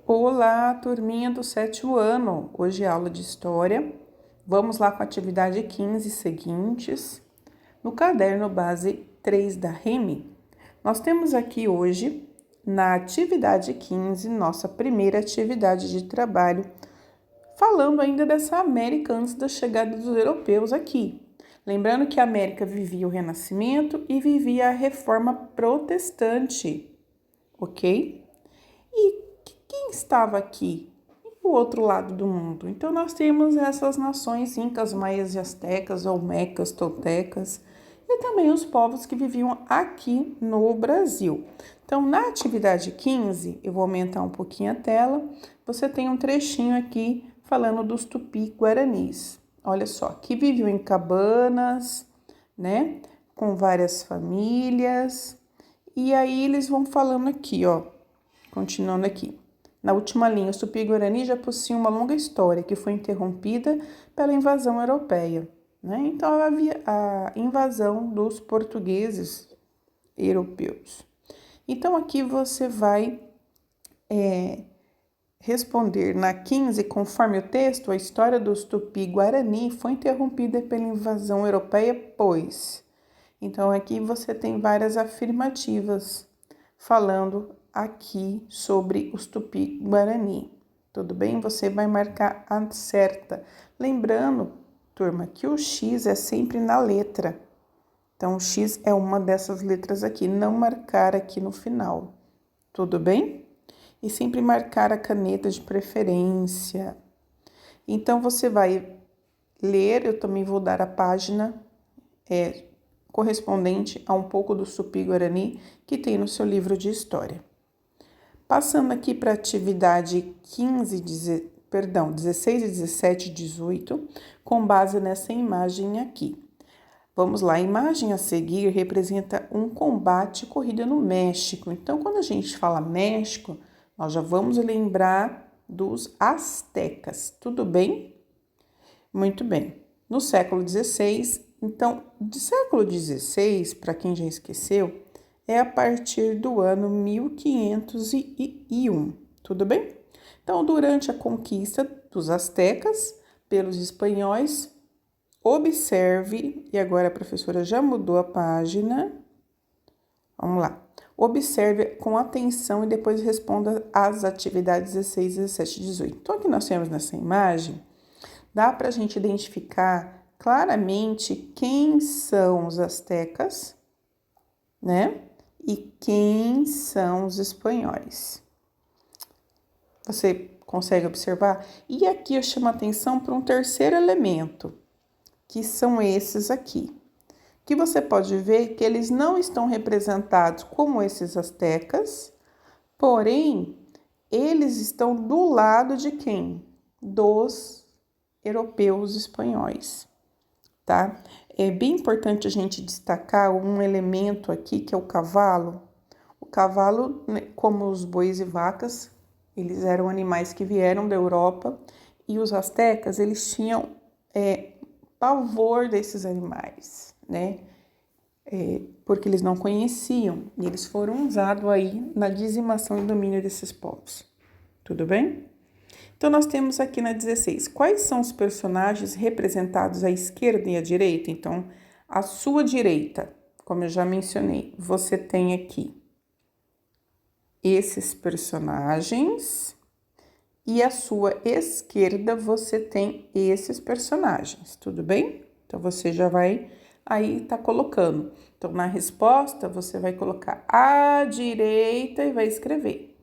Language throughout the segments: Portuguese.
Olá, turminha do 7º ano. Hoje é aula de História. Vamos lá com a atividade 15 seguintes. No caderno base 3 da REME, nós temos aqui hoje, na atividade 15, nossa primeira atividade de trabalho, falando ainda dessa América antes da chegada dos europeus aqui. Lembrando que a América vivia o Renascimento e vivia a Reforma Protestante, ok? E quem estava aqui do outro lado do mundo? Então, nós temos essas nações incas, maias e astecas, olmecas, toltecas, e também os povos que viviam aqui no Brasil. Então, na atividade 15, eu vou aumentar um pouquinho a tela, você tem um trechinho aqui falando dos tupi-guaranis. Olha só, que viviam em cabanas, né, com várias famílias, e aí eles vão falando aqui, ó, continuando aqui. Na última linha, os tupi-guarani já possuíam uma longa história que foi interrompida pela invasão europeia, né? Então, havia a invasão dos portugueses europeus. Então, aqui você vai responder na 15, conforme o texto, a história dos tupi-guarani foi interrompida pela invasão europeia, pois. Então, aqui você tem várias afirmativas falando aqui sobre os tupi-guarani. Tudo bem? Você vai marcar a certa. Lembrando, turma, que o X é sempre na letra. Então, o X é uma dessas letras aqui, não marcar aqui no final. Tudo bem? E sempre marcar a caneta de preferência. Então, você vai ler, eu também vou dar a página correspondente a um pouco do tupi-guarani que tem no seu livro de história. Passando aqui para a atividade 16 e 17 e 18, com base nessa imagem aqui. Vamos lá, a imagem a seguir representa um combate ocorrido no México. Então, quando a gente fala México, nós já vamos lembrar dos astecas, tudo bem? Muito bem. No século XVI, então, de século XVI, para quem já esqueceu, é a partir do ano 1501, tudo bem? Então, durante a conquista dos astecas pelos espanhóis, observe, e agora a professora já mudou a página, vamos lá. Observe com atenção e depois responda às atividades 16, 17 e 18. Então, aqui nós temos nessa imagem, dá para a gente identificar claramente quem são os astecas, né? E quem são os espanhóis. Você consegue observar? E aqui eu chamo a atenção para um terceiro elemento, que são esses aqui. Que você pode ver que eles não estão representados como esses astecas, porém, eles estão do lado de quem? Dos europeus espanhóis, tá? É bem importante a gente destacar um elemento aqui, que é o cavalo. O cavalo, como os bois e vacas, eles eram animais que vieram da Europa, e os astecas, eles tinham pavor desses animais, né? Porque eles não conheciam, e eles foram usados aí na dizimação e domínio desses povos. Tudo bem? Então, nós temos aqui na 16, quais são os personagens representados à esquerda e à direita? Então, à sua direita, como eu já mencionei, você tem aqui esses personagens, e à sua esquerda você tem esses personagens, tudo bem? Então, você já vai aí tá colocando. Então, na resposta, você vai colocar à direita e vai escrever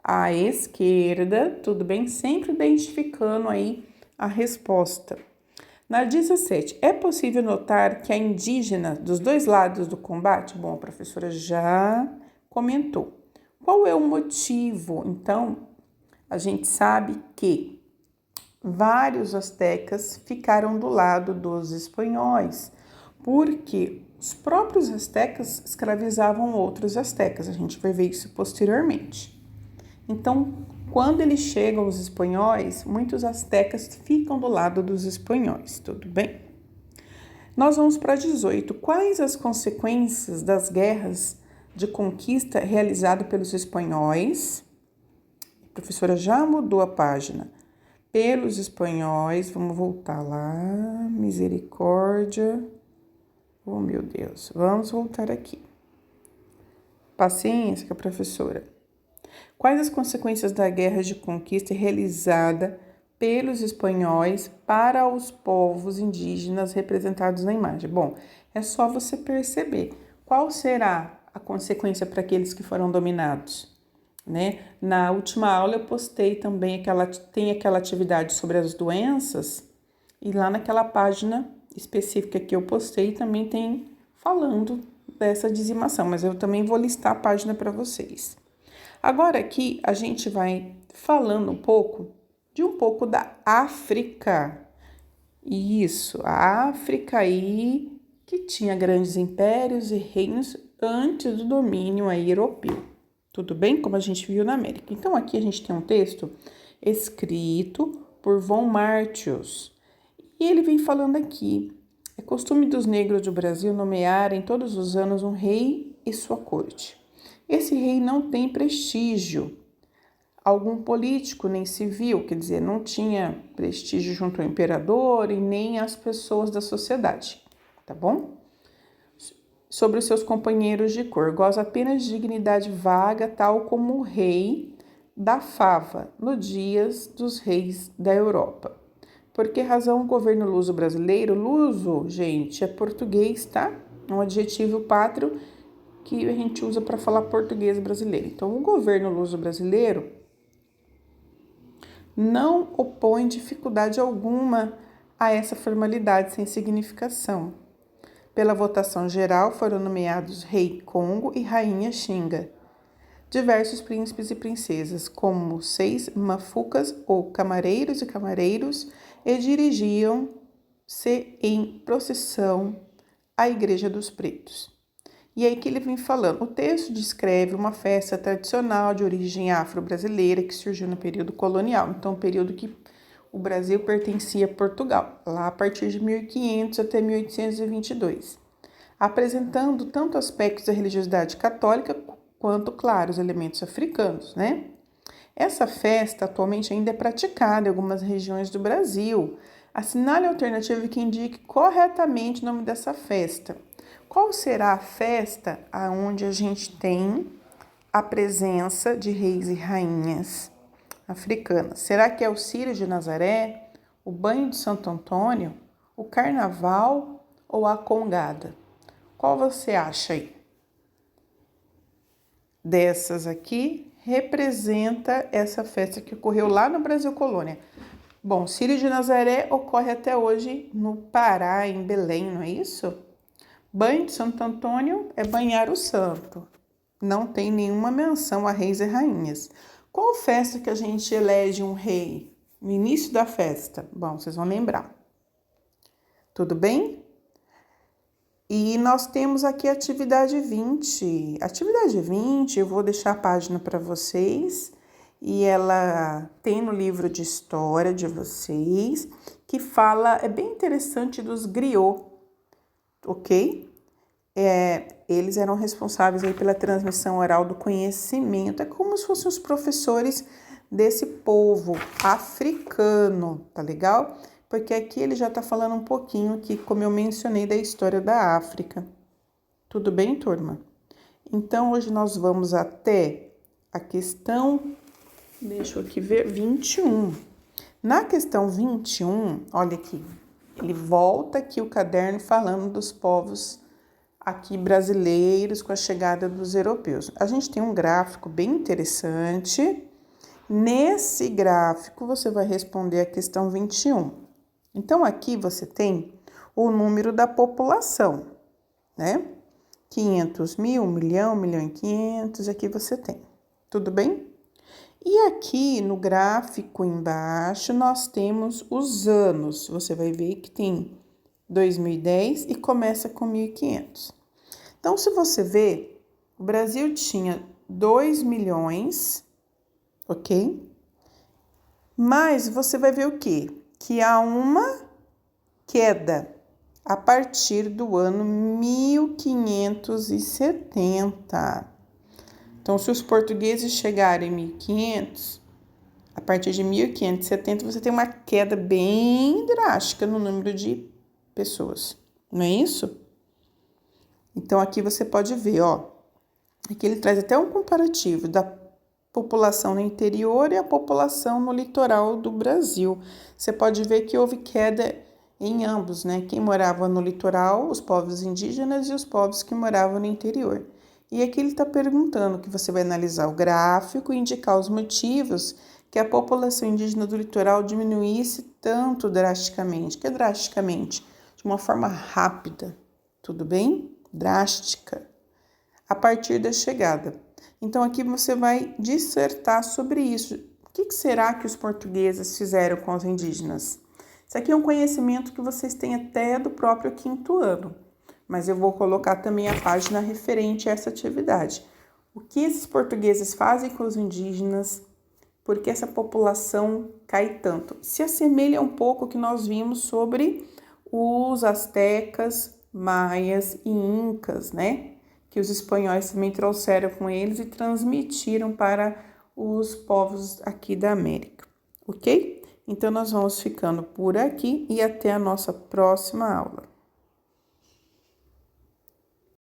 à esquerda, tudo bem? Sempre identificando aí a resposta. Na 17, é possível notar que a indígena dos dois lados do combate? Bom, a professora já comentou. Qual é o motivo? Então, a gente sabe que vários astecas ficaram do lado dos espanhóis, porque os próprios astecas escravizavam outros astecas. A gente vai ver isso posteriormente. Então, quando eles chegam, os espanhóis, muitos astecas ficam do lado dos espanhóis, tudo bem? Nós vamos para 18. Quais as consequências das guerras de conquista realizadas pelos espanhóis A professora já mudou a página. Pelos espanhóis, vamos voltar lá, misericórdia. Oh, meu Deus, vamos voltar aqui. Paciência com a professora. Quais as consequências da guerra de conquista realizada pelos espanhóis para os povos indígenas representados na imagem? Bom, é só você perceber qual será a consequência para aqueles que foram dominados, né? Na última aula eu postei também aquela atividade sobre as doenças e lá naquela página específica que eu postei também tem falando dessa dizimação, mas eu também vou listar a página para vocês. Agora aqui a gente vai falando um pouco da África. Isso, a África aí que tinha grandes impérios e reinos antes do domínio aí europeu. Tudo bem? Como a gente viu na América. Então aqui a gente tem um texto escrito por Von Martius. E ele vem falando aqui: é costume dos negros do Brasil nomearem todos os anos um rei e sua corte. Esse rei não tem prestígio algum político nem civil, quer dizer, não tinha prestígio junto ao imperador e nem às pessoas da sociedade, tá bom? Sobre os seus companheiros de cor, goza apenas de dignidade vaga, tal como o rei da fava, nos dias dos reis da Europa. Por que razão o governo luso-brasileiro? Luso, gente, é português, tá? É um adjetivo pátrio que a gente usa para falar português brasileiro. Então, o governo luso-brasileiro não opõe dificuldade alguma a essa formalidade sem significação. Pela votação geral foram nomeados Rei Congo e Rainha Xinga. Diversos príncipes e princesas, como 6 mafucas ou camareiros e camareiros, e dirigiam-se em procissão à Igreja dos Pretos. E aí que ele vem falando, o texto descreve uma festa tradicional de origem afro-brasileira que surgiu no período colonial, então o período que o Brasil pertencia a Portugal, lá a partir de 1500 até 1822, apresentando tanto aspectos da religiosidade católica quanto, claro, os elementos africanos, né? Essa festa atualmente ainda é praticada em algumas regiões do Brasil. Assinale a alternativa que indique corretamente o nome dessa festa. Qual será a festa onde a gente tem a presença de reis e rainhas africanas? Será que é o Círio de Nazaré, o banho de Santo Antônio, o carnaval ou a congada? Qual você acha aí? Dessas aqui, representa essa festa que ocorreu lá no Brasil Colônia. Bom, Círio de Nazaré ocorre até hoje no Pará, em Belém, não é isso? Banho de Santo Antônio é banhar o santo. Não tem nenhuma menção a reis e rainhas. Qual festa que a gente elege um rei? No início da festa. Bom, vocês vão lembrar. Tudo bem? E nós temos aqui a atividade 20. Atividade 20, eu vou deixar a página para vocês. E ela tem no livro de história de vocês, que fala, é bem interessante, dos griots, ok? Eles eram responsáveis aí pela transmissão oral do conhecimento, é como se fossem os professores desse povo africano, tá legal? Porque aqui ele já tá falando um pouquinho aqui, como eu mencionei, da história da África. Tudo bem, turma? Então, hoje nós vamos até a questão, deixa eu aqui ver, 21. Na questão 21, olha aqui, ele volta aqui o caderno falando dos povos aqui brasileiros com a chegada dos europeus. A gente tem um gráfico bem interessante. Nesse gráfico, você vai responder a questão 21. Então, aqui você tem o número da população, né? 500 mil, 1 milhão, 1 milhão e 500, aqui você tem. Tudo bem? E aqui no gráfico embaixo, nós temos os anos. Você vai ver que tem 2010 e começa com 1500. Então, se você ver, o Brasil tinha 2 milhões, ok? Mas você vai ver o quê? Que há uma queda a partir do ano 1570. Então, se os portugueses chegarem em 1500, A partir de 1570, você tem uma queda bem drástica no número de pessoas, não é isso? Então, aqui você pode ver, ó, aqui ele traz até um comparativo da população no interior e a população no litoral do Brasil. Você pode ver que houve queda em ambos, né? Quem morava no litoral, os povos indígenas e os povos que moravam no interior. E aqui ele está perguntando que você vai analisar o gráfico e indicar os motivos que a população indígena do litoral diminuísse tanto drasticamente, que é drasticamente, de uma forma rápida, tudo bem? Drástica, a partir da chegada. Então, aqui você vai dissertar sobre isso. O que será que os portugueses fizeram com os indígenas? Isso aqui é um conhecimento que vocês têm até do próprio 5º ano, mas eu vou colocar também a página referente a essa atividade. O que esses portugueses fazem com os indígenas? Por que essa população cai tanto? Se assemelha um pouco ao que nós vimos sobre os astecas, maias e incas, né? Que os espanhóis também trouxeram com eles e transmitiram para os povos aqui da América, ok? Então, nós vamos ficando por aqui e até a nossa próxima aula.